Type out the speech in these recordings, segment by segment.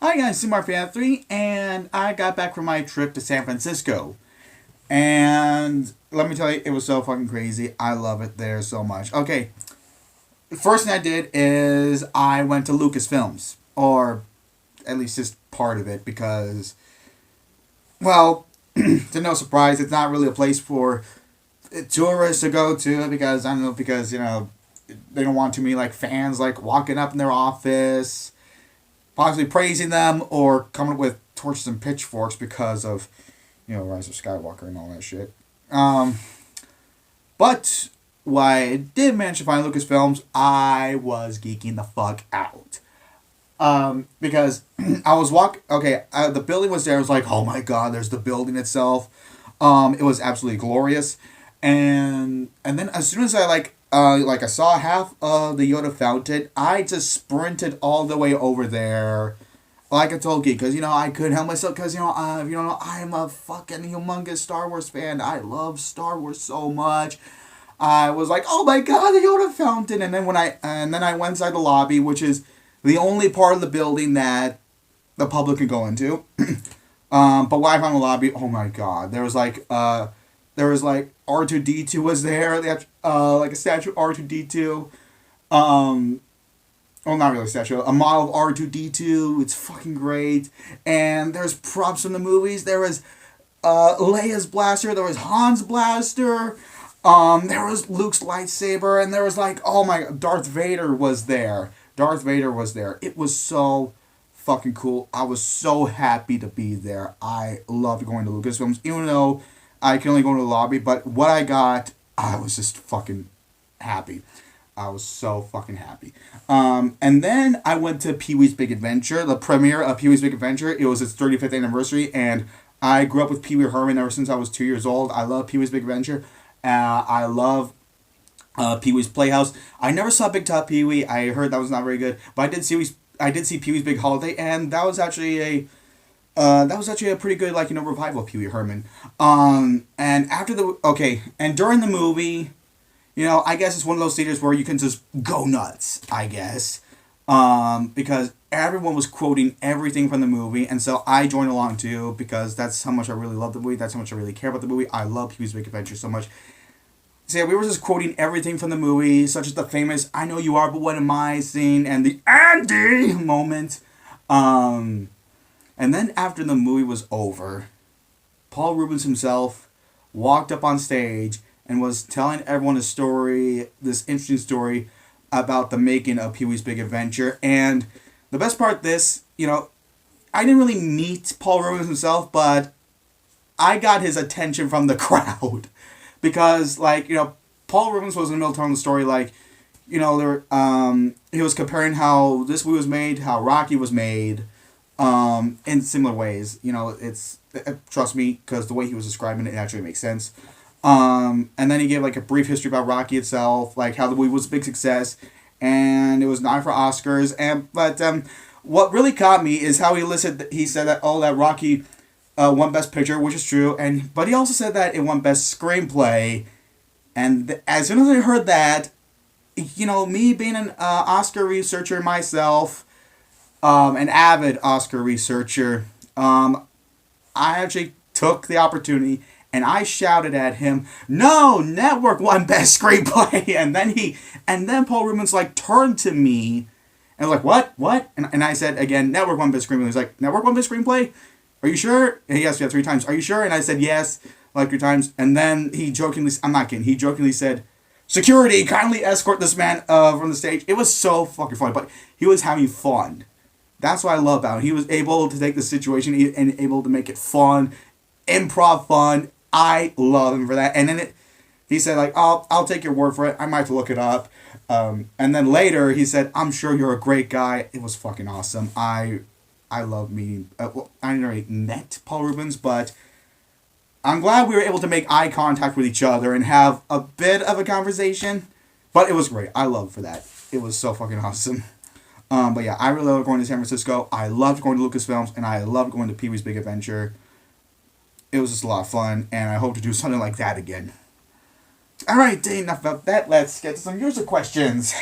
Hi guys, Sumar Fan 3, and I got back from my trip to San Francisco. And let me tell you, it was so fucking crazy. I love it there so much. Okay, the first thing I did is I went to Lucasfilms, or at least just part of it, because, well, to no surprise, it's not really a place for tourists to go to because, I don't know, because, they don't want too many, like, fans, like, walking up in their office possibly praising them or coming up with torches and pitchforks because of, Rise of Skywalker and all that shit. But what I did manage to find Lucasfilms, I was geeking the fuck out. Because I was the building was there. I was like, oh my god, there's the building itself. It was absolutely glorious. And then as soon as I saw half of the Yoda fountain, I just sprinted all the way over there, like a total geek, because I couldn't help myself, because if you don't know, I'm a fucking humongous Star Wars fan. I love Star Wars so much. I was like, oh my god, the Yoda fountain, and then I went inside the lobby, which is the only part of the building that the public can go into. But when I found the lobby, oh my god, there was like R2D2 was there. They had like a statue of R2D2. Well, not really a statue. A model of R2D2. It's fucking great. And there's props from the movies. There was Leia's blaster. There was Han's blaster. There was Luke's lightsaber. And there was Darth Vader was there. Darth Vader was there. It was so fucking cool. I was so happy to be there. I loved going to Lucasfilms, even though I can only go to the lobby, but what I got, I was just fucking happy. I was so fucking happy. And then I went to Pee-wee's Big Adventure, the premiere of Pee-wee's Big Adventure. It was its 35th anniversary, and I grew up with Pee-wee Herman ever since I was 2 years old. I love Pee-wee's Big Adventure. I love Pee-wee's Playhouse. I never saw Big Top Pee-wee. I heard that was not very good, but I did see Pee-wee's Big Holiday, and that was actually a pretty good, revival of Pee Wee Herman. And during the movie, I guess it's one of those theaters where you can just go nuts, I guess. Because everyone was quoting everything from the movie, and so I joined along too, because that's how much I really love the movie, that's how much I really care about the movie. I love Pee Wee's Big Adventure so much. So yeah, we were just quoting everything from the movie, such as the famous "I know you are, but what am I" scene, and the Andy moment. And then after the movie was over, Paul Reubens himself walked up on stage and was telling everyone a story, this interesting story about the making of Pee-wee's Big Adventure. And the best part of this, I didn't really meet Paul Reubens himself, but I got his attention from the crowd. Because, Paul Reubens was in the middle of telling the story, he was comparing how this movie was made, how Rocky was made, in similar ways. Trust me, because the way he was describing it actually makes sense. And then he gave a brief history about Rocky itself, how the movie was a big success, and it was nominated for Oscars. But what really caught me is how he said that that Rocky won Best Picture, which is true, but he also said that it won Best Screenplay. And as soon as I heard that, me being an Oscar researcher myself, an avid Oscar researcher, I actually took the opportunity and I shouted at him, "No, Network won Best Screenplay!" And then Paul Reubens turned to me and was like, "What?" And I said again, "Network won Best Screenplay." He's like, "Network won Best Screenplay? Are you sure?" And he asked me 3 times, "Are you sure?" And I said yes, 3 times. And then he jokingly, I'm not kidding, he jokingly said, "Security, kindly escort this man from the stage." It was so fucking funny, but he was having fun. That's what I love about him. He was able to take the situation and able to make it fun, improv fun. I love him for that. And then he said, I'll take your word for it. I might have to look it up. And then later he said, "I'm sure you're a great guy." It was fucking awesome. I love meeting, I never really met Paul Reubens, but I'm glad we were able to make eye contact with each other and have a bit of a conversation. But it was great. I love for that. It was so fucking awesome. But yeah, I really love going to San Francisco. I loved going to Lucasfilms, and I loved going to Pee-wee's Big Adventure. It was just a lot of fun, and I hope to do something like that again. Alright, enough about that. Let's get to some user questions.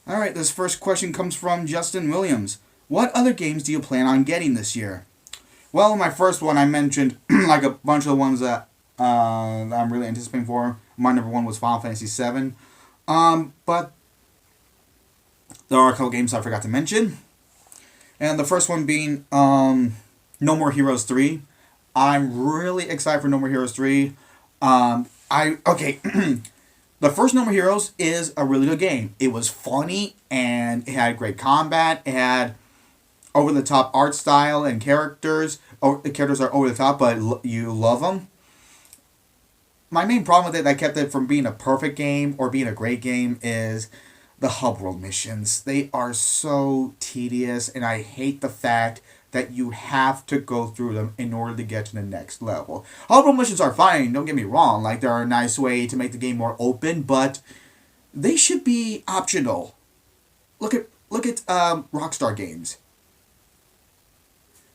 All right, this first question comes from Justin Williams. What other games do you plan on getting this year? Well, my first one I mentioned like a bunch of the ones that I'm really anticipating for. My number one was Final Fantasy VII. But there are a couple games I forgot to mention. And the first one being No More Heroes 3. I'm really excited for No More Heroes 3. Okay. The first No More Heroes is a really good game. It was funny and it had great combat. It had over the top art style and characters. The characters are over the top, but you love them. My main problem with it that kept it from being a perfect game or being a great game is the hub world missions. They are so tedious, and I hate the fact that you have to go through them in order to get to the next level. Hub world missions are fine, don't get me wrong. Like, they're a nice way to make the game more open, but they should be optional. Look at Rockstar games.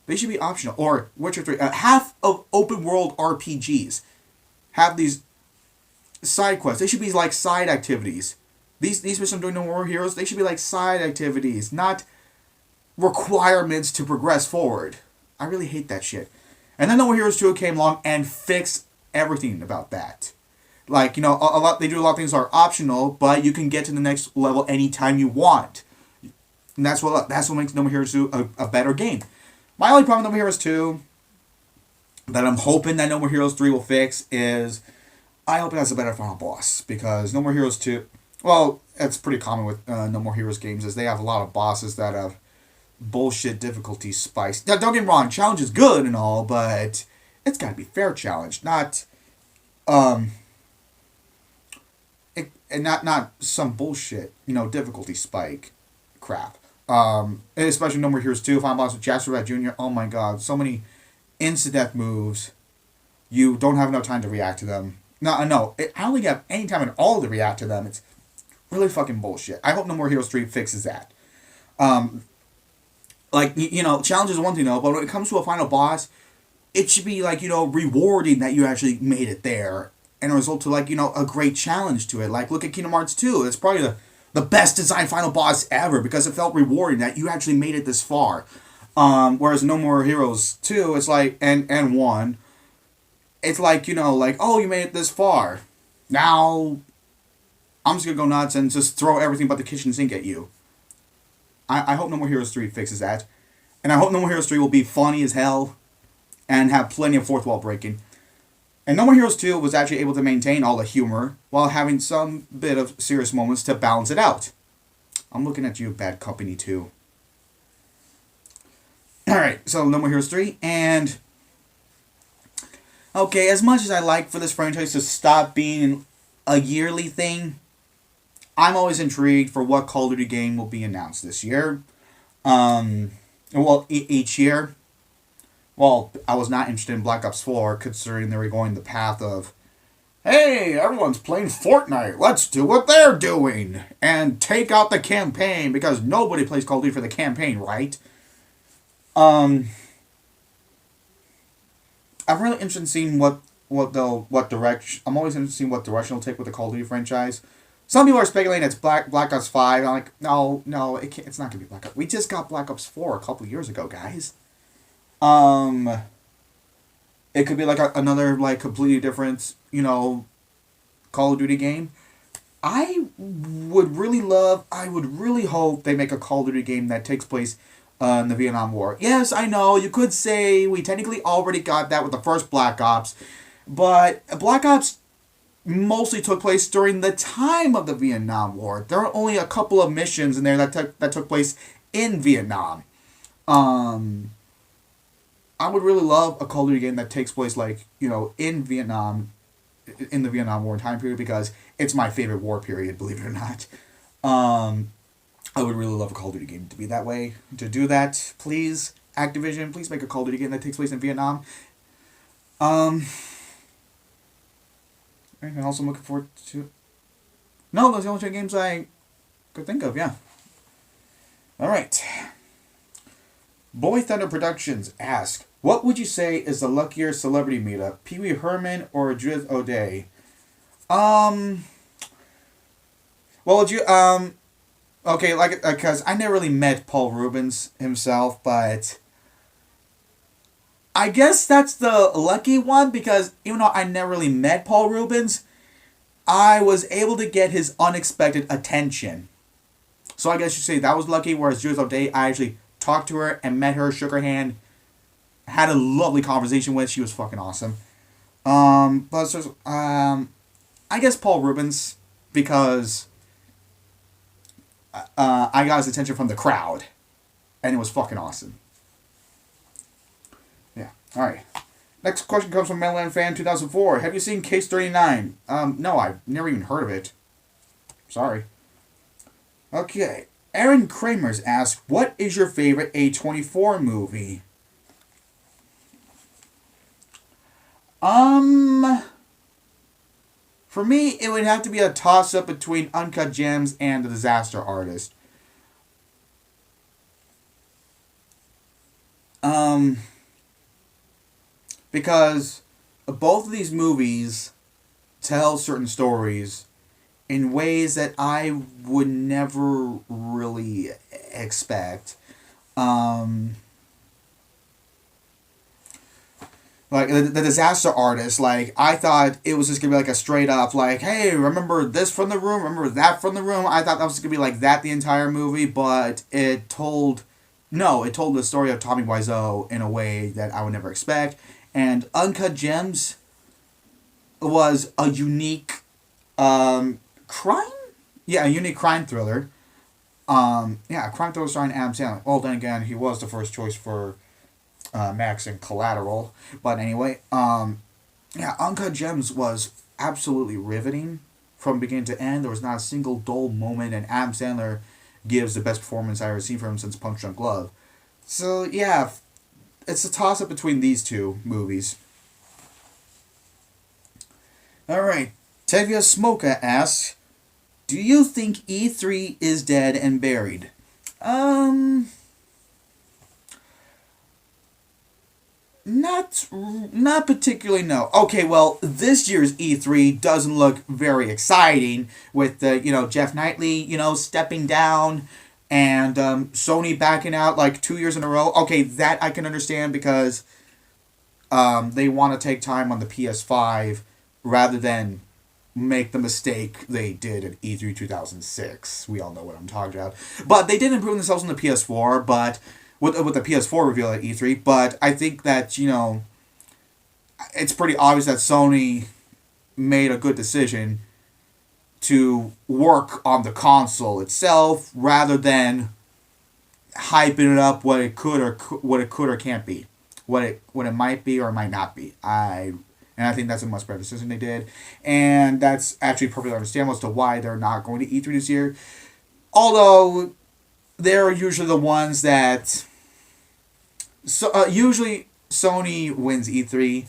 They should be optional. Or Witcher 3. Half of open world RPGs have these side quests. They should be like side activities. These missions doing No More Heroes, they should be like side activities, not requirements to progress forward. I really hate that shit. And then No More Heroes 2 came along and fixed everything about that. Like, a lot they do a lot of things are optional, but you can get to the next level anytime you want. And that's what makes No More Heroes 2 a better game. My only problem with No More Heroes 2 that I'm hoping that No More Heroes 3 will fix is I hope it has a better final boss, because No More Heroes 2, well, it's pretty common with No More Heroes games, is they have a lot of bosses that have bullshit difficulty spikes. Now, don't get me wrong, challenge is good and all, but it's got to be fair challenge, not not some bullshit, difficulty spike crap. And especially No More Heroes 2, final boss with Jasper Rat Jr., oh my god, so many instant-death moves. You don't have enough time to react to them. No, I only have any time at all to react to them. It's really fucking bullshit. I hope No More Heroes 3 fixes that. Challenge is one thing though, but when it comes to a final boss, it should be rewarding that you actually made it there, and a result to a great challenge to it. Like, look at Kingdom Hearts 2. It's probably the best designed final boss ever because it felt rewarding that you actually made it this far. Whereas No More Heroes 2, it's like, and 1, it's oh, you made it this far. Now, I'm just gonna go nuts and just throw everything but the kitchen sink at you. I hope No More Heroes 3 fixes that. And I hope No More Heroes 3 will be funny as hell and have plenty of fourth wall breaking. And No More Heroes 2 was actually able to maintain all the humor while having some bit of serious moments to balance it out. I'm looking at you, Bad Company 2. Alright, so No More Heroes 3, and okay, as much as I like for this franchise to stop being a yearly thing, I'm always intrigued for what Call of Duty game will be announced this year. Each year. Well, I was not interested in Black Ops 4, considering they were going the path of, hey, everyone's playing Fortnite, let's do what they're doing, and take out the campaign, because nobody plays Call of Duty for the campaign, right? I'm really interested in seeing what direction. I'm always interested in seeing what direction it'll take with the Call of Duty franchise. Some people are speculating it's Black Ops 5. I'm like, no, it's not gonna be Black Ops. We just got Black Ops 4 a couple years ago, guys. It could be another completely different, Call of Duty game. I would really hope they make a Call of Duty game that takes place in the Vietnam War. Yes, I know, you could say we technically already got that with the first Black Ops, but Black Ops mostly took place during the time of the Vietnam War. There are only a couple of missions in there that took place in Vietnam. I would really love a Call of Duty game that takes place in Vietnam, in the Vietnam War time period, because it's my favorite war period, believe it or not. I would really love a Call of Duty game to be that way. To do that, please, Activision, please make a Call of Duty game that takes place in Vietnam. And also I'm looking forward to... No, those are the only two games I could think of, yeah. Alright. Boy Thunder Productions ask, what would you say is the luckier celebrity meetup, Pee Wee Herman or Judith O'Day? Um, well, okay, like, because I never really met Paul Rubens himself, but I guess that's the lucky one because even though I never really met Paul Rubens, I was able to get his unexpected attention. So I guess you say that was lucky, whereas Judith O'Day, I actually talked to her and met her, shook her hand, had a lovely conversation with. She was fucking awesome. I guess Paul Rubens because I got his attention from the crowd, and it was fucking awesome. Yeah. All right. Next question comes from Mainland Fan 2004. Have you seen Case 39? No, I've never even heard of it. Sorry. Okay. Aaron Kramers asked, what is your favorite A24 movie? For me, it would have to be a toss-up between Uncut Gems and The Disaster Artist. Because both of these movies tell certain stories in ways that I would never really expect. Like the Disaster Artist, like I thought it was just gonna be like a straight up like, hey, remember this from the room, remember that from the room. I thought that was gonna be like that the entire movie, but it told the story of Tommy Wiseau in a way that I would never expect. And Uncut Gems was a unique crime? Yeah, a unique crime thriller. A crime thriller starring Adam Sandler. Well, then again, he was the first choice for Max and Collateral. But anyway, Uncut Gems was absolutely riveting from beginning to end. There was not a single dull moment, and Adam Sandler gives the best performance I've ever seen from him since Punch Drunk Love. So, yeah, it's a toss-up between these two movies. Alright, Tevya Smoka asks, do you think E3 is dead and buried? Not particularly, no. Okay, well, this year's E3 doesn't look very exciting with the, Jeff Knightley, stepping down and Sony backing out like 2 years in a row. Okay, that I can understand because they want to take time on the PS5 rather than make the mistake they did at E3 2006. We all know what I'm talking about. But they did improve themselves on the PS4, but with the PS4 reveal at E3, but I think that, it's pretty obvious that Sony made a good decision to work on the console itself rather than hyping it up what it could or can't be, what it might be or might not be. And I think that's a much better decision they did, and that's actually perfectly understandable as to why they're not going to E3 this year. Although they're usually the ones that. Usually Sony wins E3.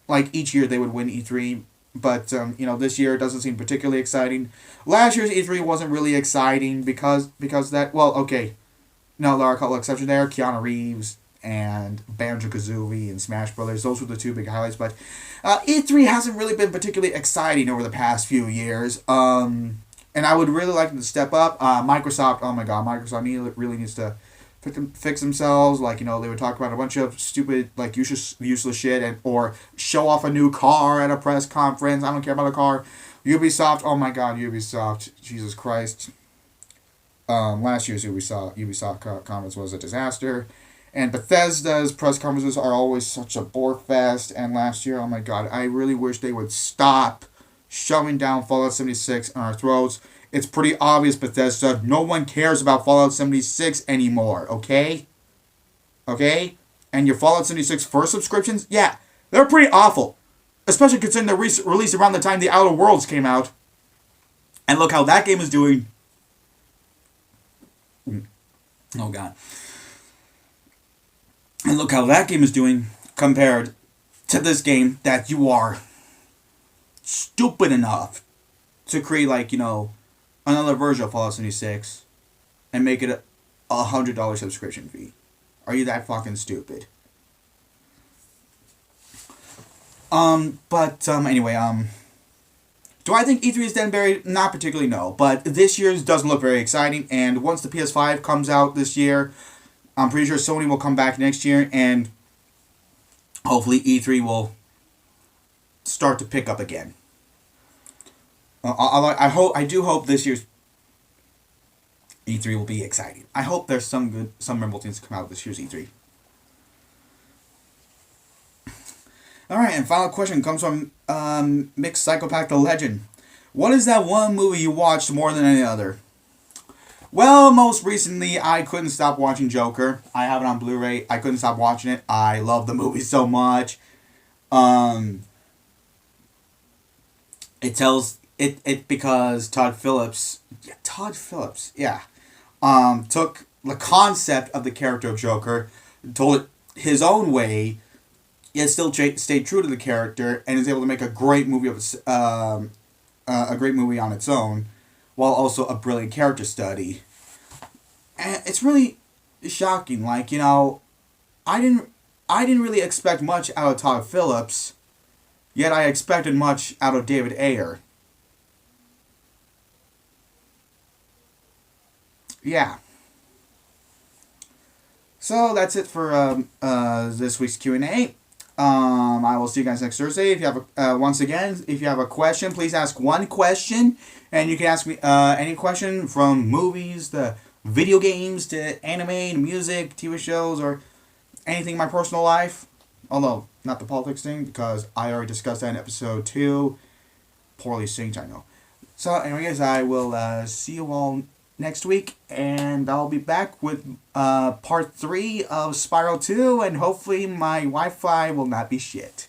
Like each year they would win E3, but this year it doesn't seem particularly exciting. Last year's E3 wasn't really exciting because that no, there are a couple of exceptions there. Keanu Reeves and Banjo-Kazooie and Smash Brothers. Those were the two big highlights, but E3 hasn't really been particularly exciting over the past few years. And I would really like them to step up. Microsoft, oh my god, Microsoft really needs to fix themselves. Like, they would talk about a bunch of stupid, like, useless shit or show off a new car at a press conference. I don't care about a car. Ubisoft, oh my god, Ubisoft, Jesus Christ. Last year's Ubisoft conference was a disaster. And Bethesda's press conferences are always such a bore fest. And last year, oh my god, I really wish they would stop shoving down Fallout 76 on our throats. It's pretty obvious, Bethesda. No one cares about Fallout 76 anymore, okay? Okay? And your Fallout 76 first subscriptions, yeah, they're pretty awful. Especially considering they're released around the time The Outer Worlds came out. And look how that game is doing. Oh god. And look how that game is doing compared to this game that you are stupid enough to create, like, another version of Fallout 76 and make it $100 subscription fee. Are you that fucking stupid? Anyway, do I think E3 is dead and buried? Not particularly, no. But this year's doesn't look very exciting, and once the PS5 comes out this year, I'm pretty sure Sony will come back next year, and hopefully E3 will start to pick up again. I do hope this year's E3 will be exciting. I hope there's some memorable things to come out this year's E3. Alright, and final question comes from Mixed Psychopath the Legend. What is that one movie you watched more than any other? Well, most recently, I couldn't stop watching Joker. I have it on Blu-ray. I couldn't stop watching it. I love the movie so much. It because Todd Phillips, took the concept of the character of Joker, told it his own way, yet still stayed true to the character, and is able to make a great movie on its own, while also a brilliant character study. And it's really shocking. Like, I didn't really expect much out of Todd Phillips, yet I expected much out of David Ayer. Yeah. So that's it for this week's Q&A. I will see you guys next Thursday. If you have if you have a question, please ask one question, and you can ask me any question from movies to video games to anime to music, TV shows, or anything in my personal life. Although not the politics thing, because I already discussed that in episode 2. Poorly synced, I know. So, anyways, I will see you all next week, and I'll be back with part 3 of Spiral 2, and hopefully my Wi-Fi will not be shit.